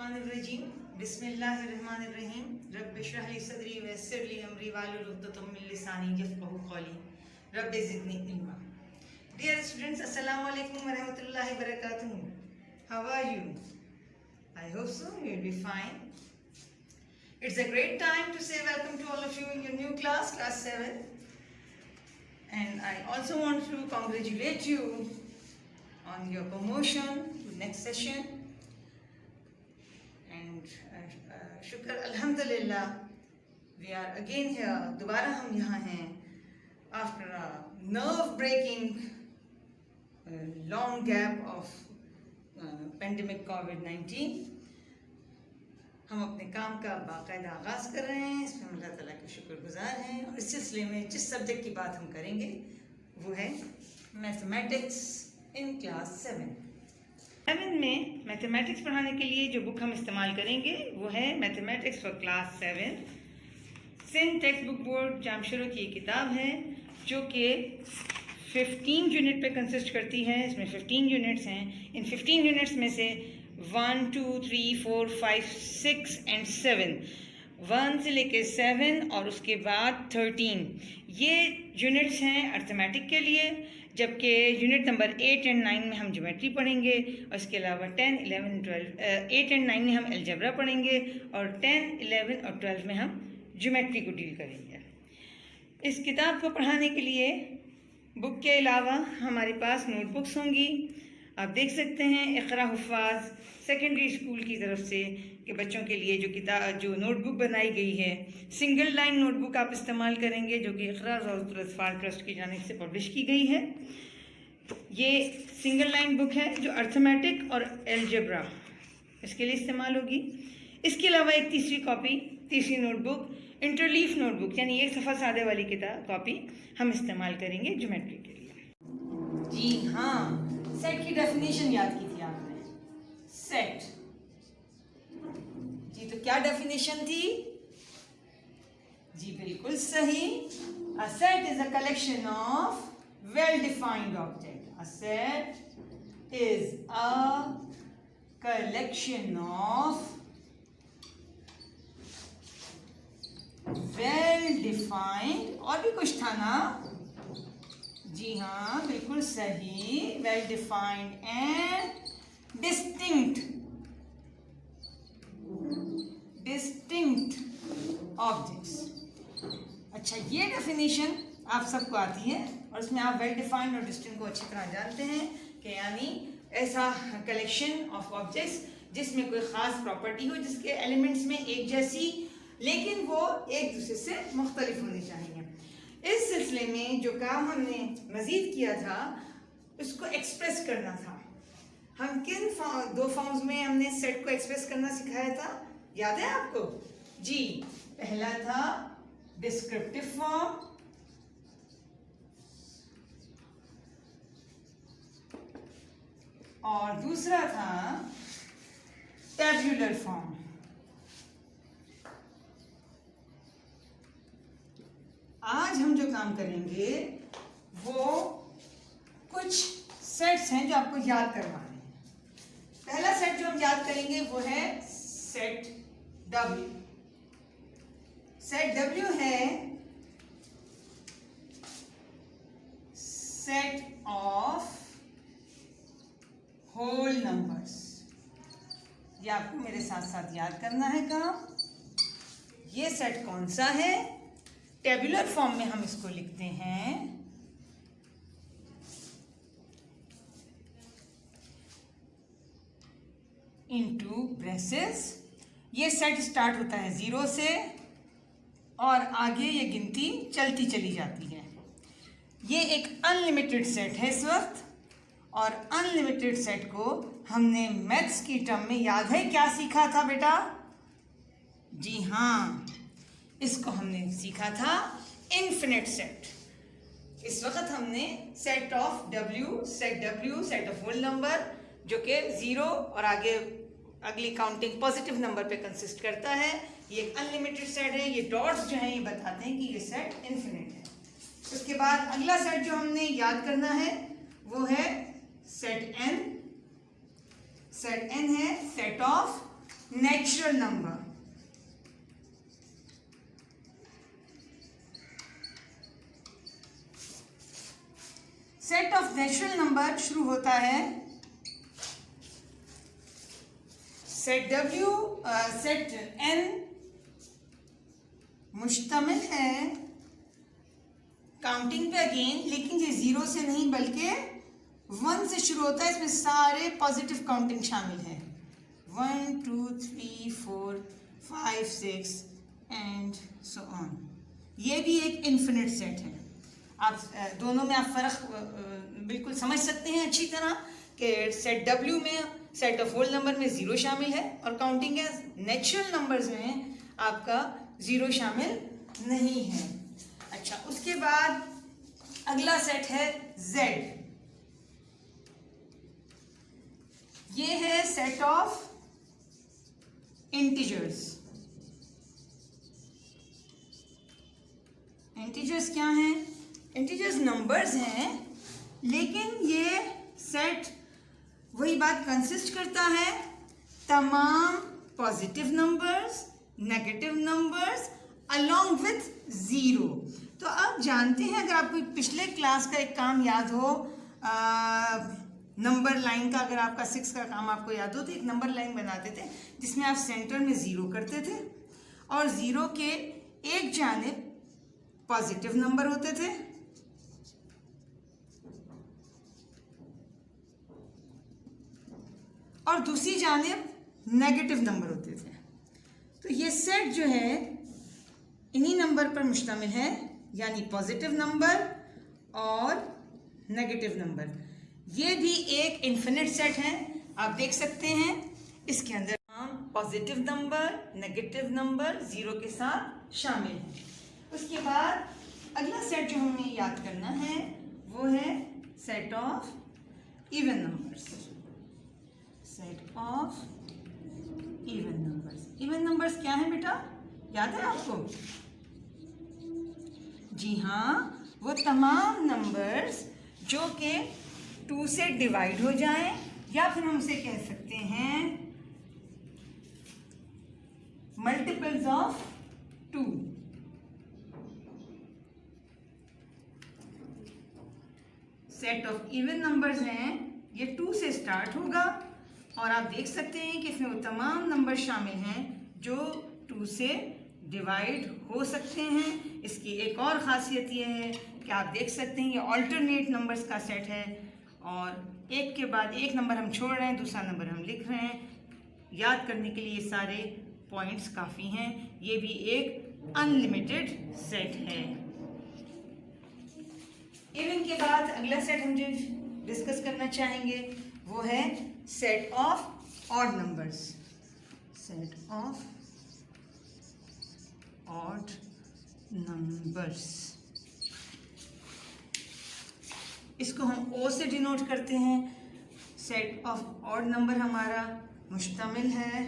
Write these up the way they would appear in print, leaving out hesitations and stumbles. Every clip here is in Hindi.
मिनश्शैतानिर्रजीम बिस्मिल्लाहिर्रहमानिर्रहीम रब्बि इश्रह ली सदरी वयस्सिर ली अमरी वाहलुल उक़दतम मिन लिसानी यफ़क़हू क़ौली rabbi ज़िदनी इल्मा। Dear students, Assalamu alaikum wa rahmatullahi wa barakatuh. How are you? I hope so. You will be fine. It's a great time to say welcome to all of you in your new class, class 7. And I also want to congratulate you on your promotion to next session. And shukr alhamdulillah, we are again here. दोबारा हम यहाँ हैं after a nerve-breaking long gap of pandemic COVID-19. हम अपने काम का बाकायदा आगाज़ कर रहे हैं, इसमें हम अल्लाह ताला के शुक्रगुजार हैं। और इस सिलसिले में जिस सब्जेक्ट की बात हम करेंगे वो है मैथमेटिक्स इन क्लास 7 में मैथमेटिक्स पढ़ाने के लिए जो बुक हम इस्तेमाल करेंगे वो है mathematics for class 7 Sindh textbook board Jamshoro की किताब है, जो कि 15 यूनिट पे कंसिस्ट करती है। इसमें 15 यूनिट्स हैं। इन 15 यूनिट्स में से 1, 2, 3, 4, 5, 6 एंड 7, 1 से लेके 7 और उसके बाद 13 ये यूनिट्स हैं अर्थमेटिक के लिए, जबकि यूनिट नंबर 8 एंड 9 में हम ज्योमेट्री पढ़ेंगे और इसके अलावा 10, 11, 12 8 एंड 9 में हम अलजेब्रा पढ़ेंगे और 10, 11 और 12 में हम ज्योमेट्री को डील करेंगे। इस किताब को पढ़ाने के लिए बुक के अलावा हमारे पास नोटबुक्स होंगी। आप देख सकते हैं इक़रा हुफ़ाज़ सेकेंडरी स्कूल की तरफ से कि बच्चों के लिए जो नोटबुक बनाई गई है, सिंगल लाइन नोटबुक आप इस्तेमाल करेंगे, जो कि इक़रा ज़रूरतुल अत्फ़ाल ट्रस्ट की जानिब से पब्लिश की गई है। ये सिंगल लाइन बुक है जो अर्थमेटिक और अलजेब्रा इसके लिए इस्तेमाल होगी। इसके अलावा एक तीसरी नोटबुक इंटरलीफ नोटबुक यानी एक सफ़ा सादे वाली कॉपी हम इस्तेमाल करेंगे ज्योमेट्री के लिए। जी हाँ, सेट की डेफिनेशन याद की थी आपने। सेट जी, तो क्या डेफिनेशन थी? जी बिल्कुल सही। A set is a collection of well defined object. A set is a collection of well defined, और भी कुछ था ना? जी हाँ बिल्कुल सही, well defined and distinct objects. अच्छा, ये डेफिनेशन आप सबको आती है और इसमें आप वेल डिफाइंड और डिस्टिंक्ट को अच्छी तरह जानते हैं कि यानी ऐसा कलेक्शन ऑफ ऑब्जेक्ट्स जिसमें कोई ख़ास प्रॉपर्टी हो, जिसके एलिमेंट्स में एक जैसी लेकिन वो एक दूसरे से मुख्तलिफ होने चाहिए। इस सिलसिले में जो काम हमने मज़ीद किया था उसको एक्सप्रेस करना था। हम किन दो फॉर्म्स में हमने सेट को एक्सप्रेस करना सिखाया था, याद है आपको? जी, पहला था डिस्क्रिप्टिव फॉर्म और दूसरा था टेबुलर फॉर्म। आज हम जो काम करेंगे वो कुछ सेट्स हैं जो आपको याद करवाने हैं। पहला सेट जो हम याद करेंगे वो है सेट W। सेट W है सेट ऑफ होल नंबर्स। ये आपको मेरे साथ साथ याद करना है काम। ये सेट कौन सा है? टेबुलर फॉर्म में हम इसको लिखते हैं इनटू ब्रेसेस। ये सेट स्टार्ट होता है 0 से और आगे ये गिनती चलती चली जाती है। ये एक अनलिमिटेड सेट है इस वक्त, और अनलिमिटेड सेट को हमने मैथ्स की टर्म में याद है क्या सीखा था बेटा? जी हाँ, इसको हमने सीखा था इन्फिनिट सेट। इस वक्त हमने set of W, set of whole number जो कि 0 और आगे अगली काउंटिंग पॉजिटिव नंबर पे कंसिस्ट करता है। ये एक अनलिमिटेड सेट है। ये डॉट्स जो हैं ये बताते हैं कि ये सेट इन्फिनिट है। उसके बाद अगला सेट जो हमने याद करना है वो है सेट N। सेट N है set of natural number. Set of natural number शुरू होता है सेट W, सेट N मुश्तमिल है काउंटिंग पे अगेन, लेकिन ये 0 से नहीं बल्कि 1 से शुरू होता है। इसमें सारे पॉजिटिव काउंटिंग शामिल है, 1 2 3 4 5 6 एंड सो ऑन। ये भी एक इन्फिनिट सेट है। आप दोनों में आप फ़र्क बिल्कुल समझ सकते हैं अच्छी तरह कि सेट W में सेट ऑफ होल नंबर में 0 शामिल है और काउंटिंग है। नेचुरल नंबर्स में आपका 0 शामिल नहीं है। अच्छा, उसके बाद अगला सेट है Z। ये है सेट ऑफ इंटीजर्स। इंटीजर्स क्या हैं? इंटीजर्स नंबर्स हैं, लेकिन ये सेट वही बात कंसिस्ट करता है, तमाम positive numbers, negative numbers along with 0। तो आप जानते हैं, अगर आपको पिछले क्लास का एक काम याद हो, नंबर लाइन का, अगर आपका 6 का काम आपको याद हो, तो एक नंबर लाइन बनाते थे जिसमें आप सेंटर में 0 करते थे और 0 के एक जानिब पॉजिटिव नंबर होते थे और दूसरी जानिब नेगेटिव नंबर होते थे। तो ये सेट जो है इन्हीं नंबर पर मुश्तमिल है, यानी पॉजिटिव नंबर और नेगेटिव नंबर। ये भी एक इन्फिनिट सेट है। आप देख सकते हैं इसके अंदर हम पॉजिटिव नंबर, नेगेटिव नंबर 0 के साथ शामिल हैं। उसके बाद अगला सेट जो हमें याद करना है वो है set of even numbers. Set of even numbers. Even numbers क्या है बेटा, याद है आपको? जी हाँ, वो तमाम नंबर्स जो कि 2 से डिवाइड हो जाएं, या फिर हम उसे कह सकते हैं multiples of 2। Set of even numbers हैं, ये 2 से स्टार्ट होगा और आप देख सकते हैं कि इसमें वो तमाम नंबर शामिल हैं जो 2 से डिवाइड हो सकते हैं। इसकी एक और ख़ासियत ये है कि आप देख सकते हैं ये ऑल्टरनेट नंबर्स का सेट है और एक के बाद एक नंबर हम छोड़ रहे हैं, दूसरा नंबर हम लिख रहे हैं। याद करने के लिए सारे पॉइंट्स काफ़ी हैं। ये भी एक अनलिमिटेड सेट है। इवन के बाद अगला सेट हम जो डिस्कस करना चाहेंगे वो है set of odd numbers. Set of odd numbers, इसको हम O से डिनोट करते हैं। सेट ऑफ ऑड नंबर हमारा मुश्तमिल है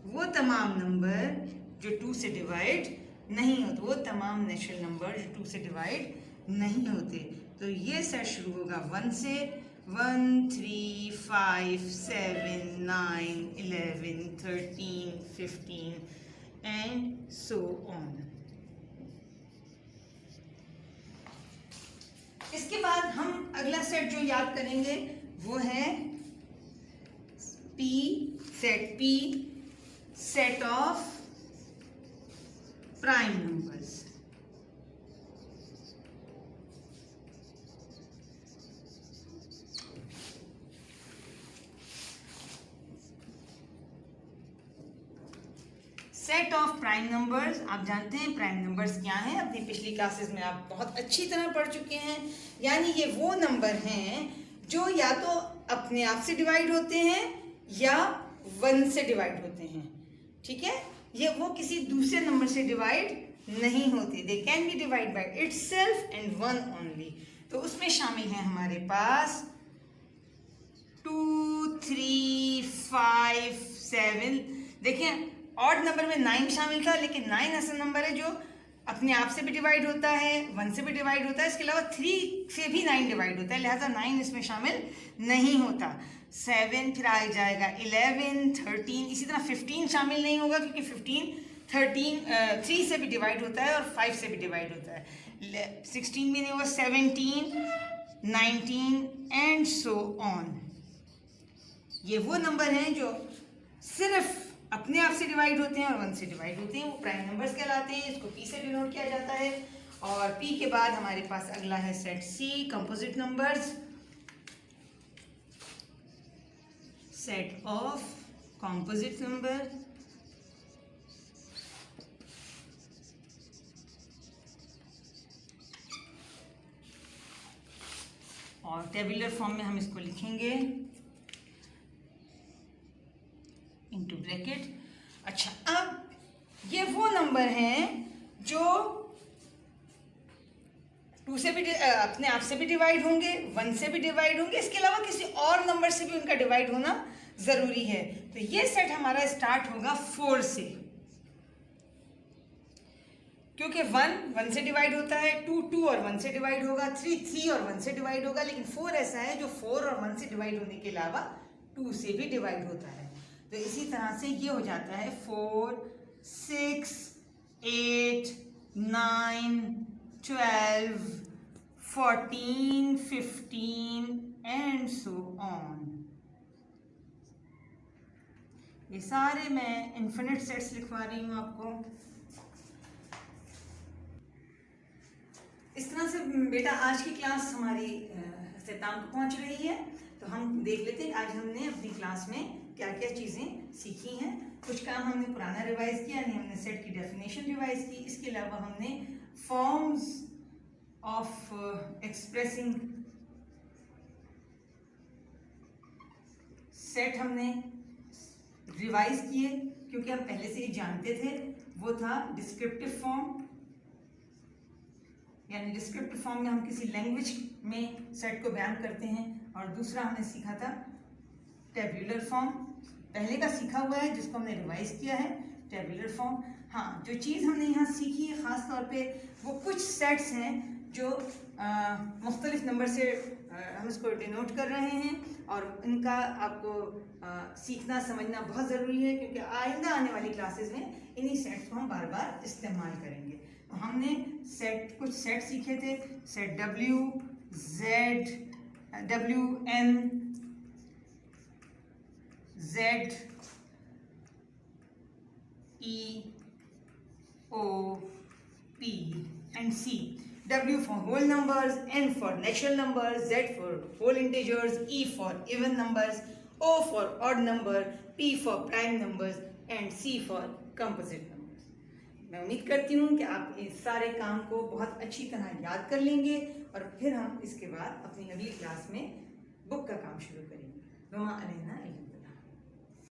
वो तमाम नंबर जो 2 से डिवाइड नहीं होते, वो तमाम नेचुरल नंबर जो 2 से डिवाइड नहीं होते। तो ये सेट शुरू होगा 1 से, 1 3 5 7 9 11 13 15 एंड सो ऑन। इसके बाद हम अगला सेट जो याद करेंगे वो है P, set P, set of prime numbers. Set of prime numbers, आप जानते हैं प्राइम नंबर्स क्या हैं, अपनी पिछली क्लासेस में आप बहुत अच्छी तरह पढ़ चुके हैं। यानी ये वो नंबर हैं जो या तो अपने आप से डिवाइड होते हैं या 1 से डिवाइड होते हैं। ठीक है, ये वो किसी दूसरे नंबर से डिवाइड नहीं होते। They can be divide by itself and 1 only. तो उसमें शामिल है हमारे पास 2 3 5 7। देखें, ऑड नंबर में 9 शामिल था, लेकिन 9 ऐसा नंबर है जो अपने आप से भी डिवाइड होता है, 1 से भी डिवाइड होता है, इसके अलावा 3 से भी 9 डिवाइड होता है, लिहाजा 9 इसमें शामिल नहीं होता। 7, फिर आ जाएगा 11, 13, इसी तरह 15 शामिल नहीं होगा क्योंकि 3 से भी डिवाइड होता है और 5 से भी डिवाइड होता है। 16 भी नहीं होगा, 17, 19 एंड सो ऑन। ये वो नंबर हैं जो सिर्फ अपने आप से डिवाइड होते हैं और 1 से डिवाइड होते हैं, वो प्राइम नंबर्स कहलाते हैं। इसको P से डिनोट किया जाता है। और P के बाद हमारे पास अगला है set C, composite numbers, set of composite number. और टेबुलर फॉर्म में हम इसको लिखेंगे इनटू ब्रैकेट। अच्छा, अब ये वो नंबर हैं जो 2 से भी अपने आप से भी डिवाइड होंगे, 1 से भी डिवाइड होंगे, इसके अलावा किसी और नंबर से भी उनका डिवाइड होना ज़रूरी है। तो ये सेट हमारा स्टार्ट होगा 4 से, क्योंकि 1 से डिवाइड होता है, 2 और 1 से डिवाइड होगा, 3 और 1 से डिवाइड होगा, लेकिन 4 ऐसा है जो 4 और 1 से डिवाइड होने के अलावा 2 से भी डिवाइड होता है। तो इसी तरह से ये हो जाता है 4, 6, 8, 9, 12, 14, 15 एंड सो ऑन। ये सारे मैं इन्फिनिट सेट्स लिखवा रही हूँ आपको। इस तरह से बेटा आज की क्लास हमारी इख्तिताम को पहुँच रही है। तो हम देख लेते हैं आज हमने अपनी क्लास में क्या क्या चीज़ें सीखी हैं। कुछ काम हमने पुराना रिवाइज किया, यानी हमने सेट की डेफिनेशन रिवाइज की। इसके अलावा हमने फॉर्म्स ऑफ एक्सप्रेसिंग सेट हमने रिवाइज किए, क्योंकि हम पहले से ही जानते थे। वो था डिस्क्रिप्टिव फॉर्म, यानी डिस्क्रिप्टिव फॉर्म में हम किसी लैंग्वेज में सेट को बयान करते हैं। और दूसरा हमने सीखा था टेबुलर फॉर्म, पहले का सीखा हुआ है जिसको हमने रिवाइज किया है, टेबुलर फॉर्म। हाँ, जो चीज़ हमने यहाँ सीखी है ख़ास तौर पे वो कुछ सेट्स हैं जो मुख्तलिफ नंबर से हम इसको डिनोट कर रहे हैं, और इनका आपको सीखना समझना बहुत ज़रूरी है, क्योंकि आइंदा आने वाली क्लासेस में इन्हीं सेट्स को हम बार बार इस्तेमाल करेंगे। तो हमने कुछ सेट सीखे थे, set W, Z, W, N, Z, E, O, P and C. W for whole numbers, N for natural numbers, Z for whole integers, E for even numbers, O for odd number, P for prime numbers and C for composite numbers. मैं उम्मीद करती हूँ कि आप इस सारे काम को बहुत अच्छी तरह याद कर लेंगे, और फिर हम इसके बाद अपनी अगली क्लास में बुक का काम शुरू करेंगे। वमा अलैना इल्ला